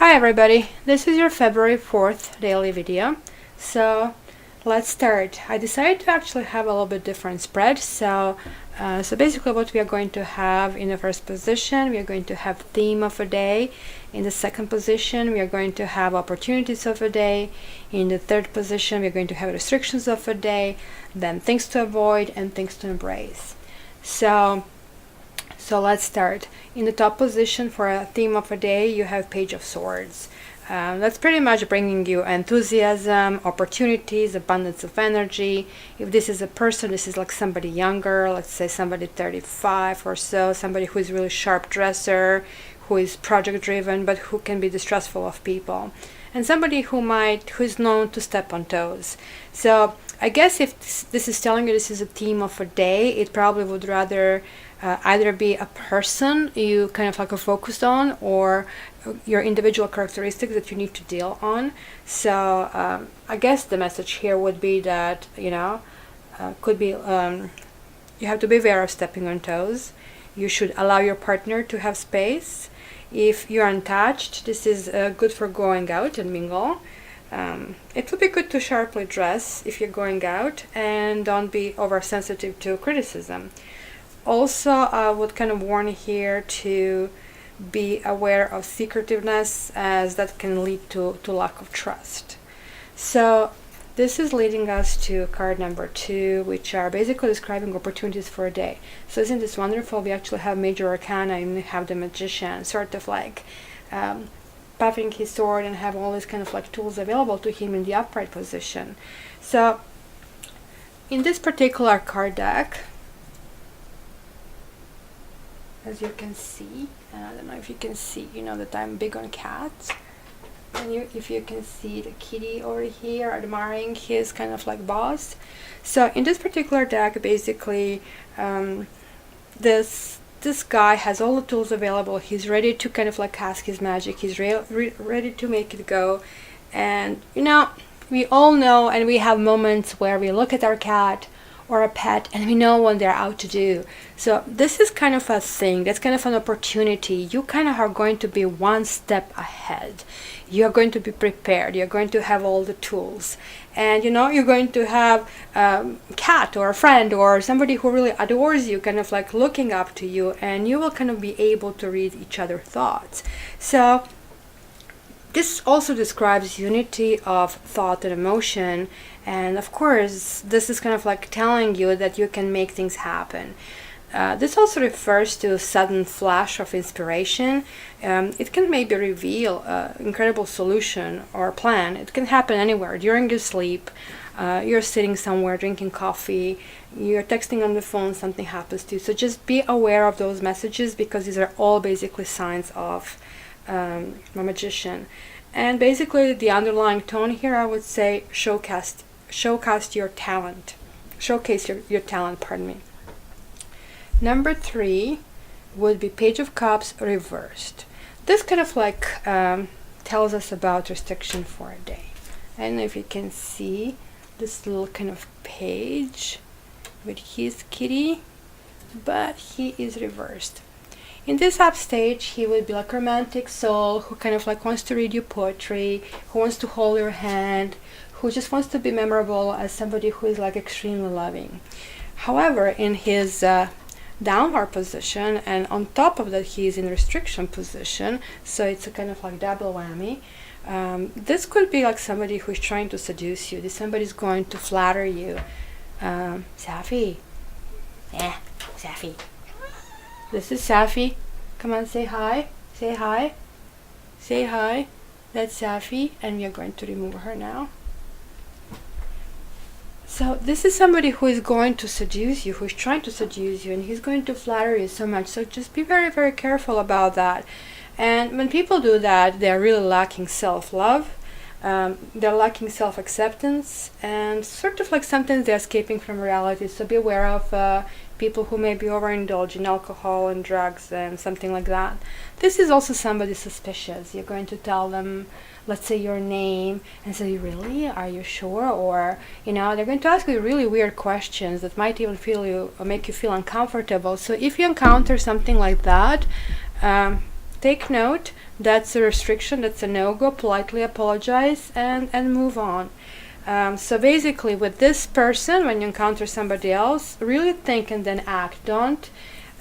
Hi everybody, this is your February 4th daily video. So let's start. I decided to actually have a little bit different spread. So basically what we are going to have in the first position, we are going to have theme of a day. In the second position, we are going to have opportunities of a day. In the third position, we are going to have restrictions of a day, then things to avoid and things to embrace. So let's start. In the top position for a theme of a day, you have Page of Swords. That's pretty much bringing you enthusiasm, opportunities, abundance of energy. If this is a person, this is like somebody younger, let's say somebody 35 or so, somebody who is really sharp dresser, who is project driven, but who can be distrustful of people. And somebody who is known to step on toes. So I guess if this is telling you this is a theme of a day, it probably would rather either be a person you kind of like are focused on, or your individual characteristics that you need to deal on. So I guess the message here would be that, could be you have to be aware of stepping on toes. You should allow your partner to have space. If you're untouched, this is good for going out and mingle. It would be good to sharply dress if you're going out, and don't be oversensitive to criticism. Also, I would kind of warn here to be aware of secretiveness, as that can lead to lack of trust. So this is leading us to card number 2, which are basically describing opportunities for a day. So isn't this wonderful? We actually have major arcana, and we have the magician sort of like puffing his sword and have all these kind of like tools available to him in the upright position. So in this particular card deck, as you can see, I don't know if you can see, that I'm big on cats. And if you can see the kitty over here admiring his kind of like boss. So in this particular deck, basically, this guy has all the tools available. He's ready to kind of like cast his magic. He's ready to make it go. And we all know, and we have moments where we look at our cat or a pet and we know what they're out to do. So this is kind of a thing, that's kind of an opportunity. You kind of are going to be one step ahead. You're going to be prepared. You're going to have all the tools. And you're going to have a cat or a friend or somebody who really adores you kind of like looking up to you, and you will kind of be able to read each other's thoughts. So this also describes unity of thought and emotion. And of course, this is kind of like telling you that you can make things happen. This also refers to a sudden flash of inspiration. It can maybe reveal an incredible solution or plan. It can happen anywhere. During your sleep, you're sitting somewhere drinking coffee, you're texting on the phone, something happens to you. So just be aware of those messages, because these are all basically signs of a magician. And basically the underlying tone here, I would say, showcase your talent. Showcase your talent, pardon me. Number 3 would be Page of Cups reversed. This kind of like tells us about restriction for a day. I don't know if you can see this little kind of page with his kitty, but he is reversed. In this upstage, he would be like a romantic soul who kind of like wants to read you poetry, who wants to hold your hand, who just wants to be memorable as somebody who is like extremely loving. However, in his downward position, and on top of that he is in restriction position, so it's a kind of like double whammy. This could be like somebody who is trying to seduce you. This somebody is going to flatter you. Safi. Safi. This is Safi. Come on, say hi. Say hi. Say hi. That's Safi, and we are going to remove her now. So this is somebody who is going to seduce you, who is trying to seduce you, and he's going to flatter you so much. So just be very, very careful about that. And when people do that, they're really lacking self-love. They're lacking self-acceptance, and sort of like sometimes they're escaping from reality. So be aware of people who may be overindulged in alcohol and drugs and something like that. This is also somebody suspicious. You're going to tell them, let's say, your name, and say, really, are you sure? Or they're going to ask you really weird questions that might even make you feel uncomfortable. So if you encounter something like that, take note. that's a restriction, that's a no-go. Politely apologize and move on. So basically with this person, when you encounter somebody else, really think and then act. Don't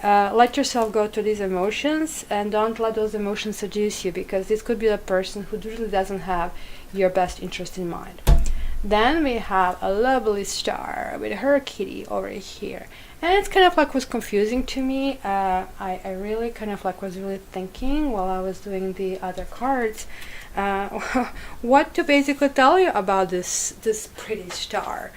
let yourself go to these emotions, and don't let those emotions seduce you, because this could be a person who really doesn't have your best interest in mind. Then we have a lovely star with her kitty over here. And it's kind of like was confusing to me. I really kind of like was really thinking while I was doing the other cards what to basically tell you about this pretty star.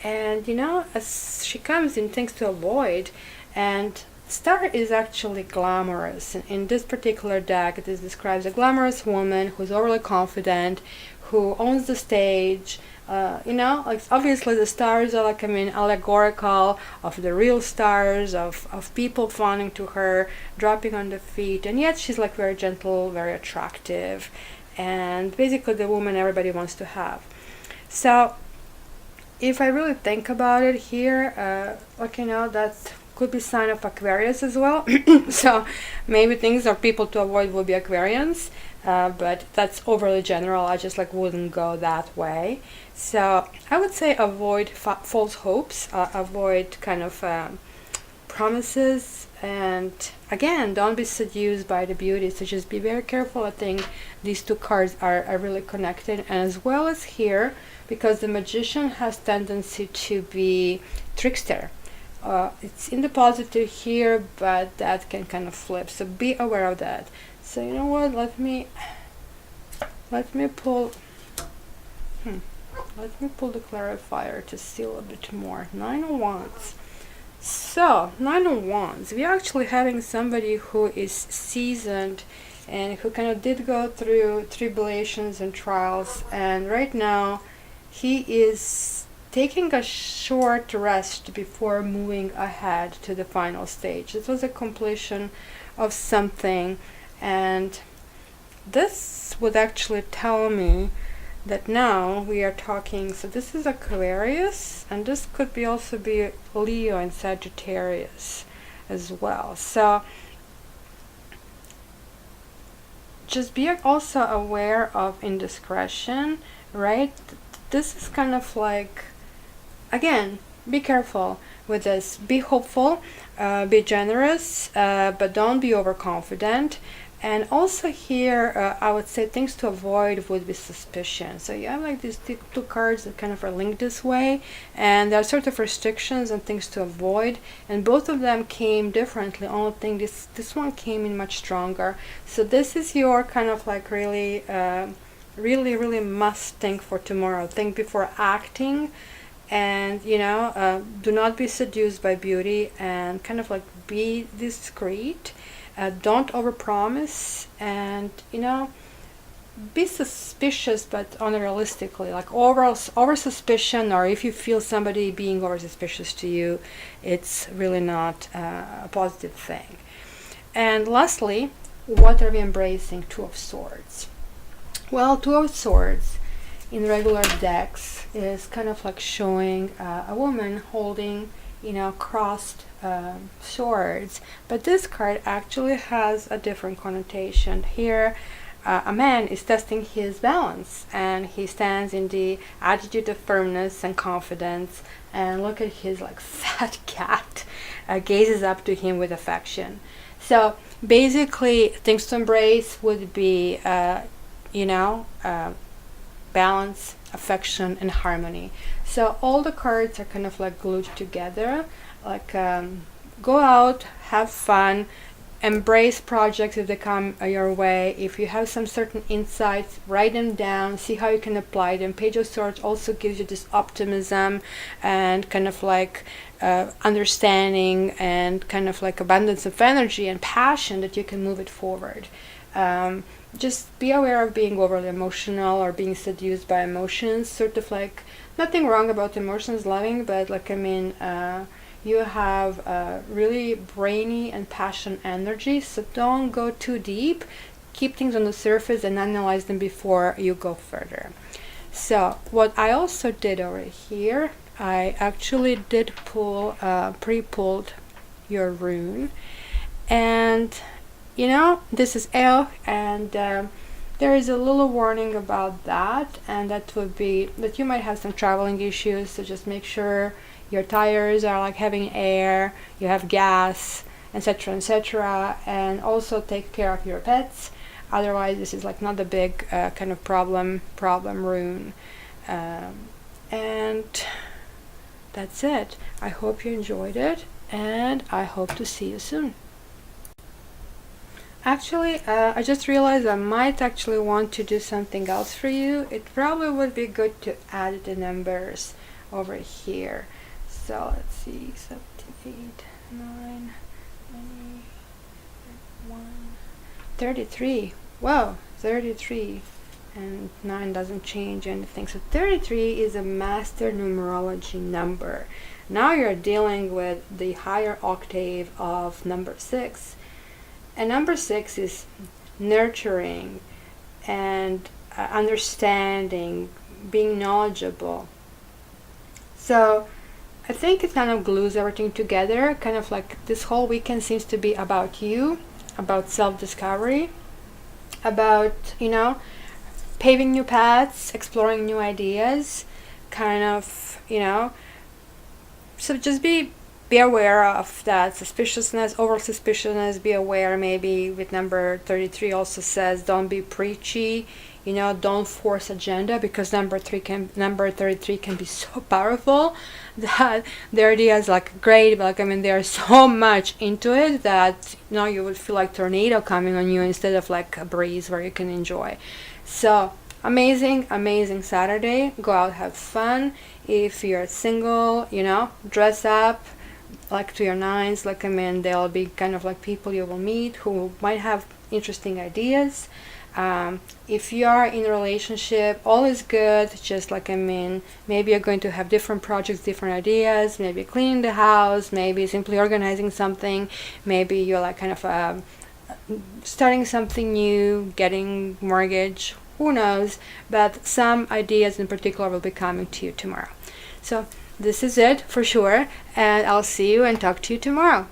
And as she comes in, things to avoid, and star is actually glamorous. And in this particular deck, this describes a glamorous woman who's overly confident, who owns the stage. Like obviously the stars are like, allegorical of the real stars, of people fawning to her, dropping on the feet, and yet she's like very gentle, very attractive, and basically the woman everybody wants to have. So if I really think about it here, that could be sign of Aquarius as well. So maybe things or people to avoid will be Aquarians, but that's overly general. I just wouldn't go that way. So I would say avoid false hopes, avoid kind of promises, and again, don't be seduced by the beauty. So just be very careful. I think these two cards are really connected, and as well as here, because the Magician has tendency to be trickster. It's in the positive here, but that can kind of flip, so be aware of that. So you know what, let me pull the clarifier to see a little bit more. 9 of Wands. So 9 of Wands, we're actually having somebody who is seasoned and who kind of did go through tribulations and trials, and right now he is taking a short rest before moving ahead to the final stage. This was a completion of something, and this would actually tell me that now we are talking, so this is Aquarius, and this could be also be Leo and Sagittarius as well. So just be also aware of indiscretion, right? This is kind of like, again, be careful with this. Be hopeful, be generous, but don't be overconfident. And also here, I would say things to avoid would be suspicion. So you have like these two cards that kind of are linked this way, and there are sort of restrictions and things to avoid, and both of them came differently. Only thing, this one came in much stronger. So this is your kind of like really really must think for tomorrow. Think before acting, and do not be seduced by beauty, and kind of like be discreet. Don't overpromise, and be suspicious, but unrealistically. Like over suspicion, or if you feel somebody being over suspicious to you, it's really not a positive thing. And lastly, what are we embracing? 2 of Swords. Well, 2 of Swords in regular decks is kind of like showing a woman holding crossed swords, but this card actually has a different connotation. Here a man is testing his balance, and he stands in the attitude of firmness and confidence, and look at his like fat cat gazes up to him with affection. So basically things to embrace would be balance, affection, and harmony. So all the cards are kind of like glued together. Like go out, have fun, embrace projects if they come your way. If you have some certain insights, write them down, see how you can apply them. Page of Swords also gives you this optimism and kind of like understanding and kind of like abundance of energy and passion that you can move it forward. Just be aware of being overly emotional or being seduced by emotions. Sort of like, nothing wrong about emotions, loving, but like you have really brainy and passion energy, so don't go too deep. Keep things on the surface and analyze them before you go further. So what I also did over here, I actually did pull pre-pulled your rune, and you know, this is air, and there is a little warning about that, and that would be that you might have some traveling issues, so just make sure your tires are like having air, you have gas, etc., etc., and also take care of your pets. Otherwise, this is like not a big kind of problem rune. And that's it. I hope you enjoyed it, and I hope to see you soon. Actually, I just realized I might actually want to do something else for you. It probably would be good to add the numbers over here. So let's see, 78, 9, 1, 33. Whoa, 33. And 9 doesn't change anything. So 33 is a master numerology number. Now you're dealing with the higher octave of number 6. And number 6 is nurturing and understanding, being knowledgeable. So I think it kind of glues everything together. Kind of like this whole weekend seems to be about you, about self-discovery, about, you know, paving new paths, exploring new ideas, kind of, you know. So just be aware of that suspiciousness, over suspiciousness. Be aware, maybe with number 33 also says don't be preachy, you know, don't force agenda, because number 33 can be so powerful that their ideas like great, like I mean there's so much into it that, you know, you would feel like tornado coming on you instead of like a breeze where you can enjoy. So amazing Saturday. Go out, have fun. If you're single, you know, dress up like to your nines. Like I mean, there'll be kind of like people you will meet who might have interesting ideas. If you are in a relationship, all is good. Just like I mean, maybe you're going to have different projects, different ideas. Maybe cleaning the house, maybe simply organizing something. Maybe you're like kind of starting something new, getting mortgage. Who knows? But some ideas in particular will be coming to you tomorrow. So this is it for sure, and I'll see you and talk to you tomorrow.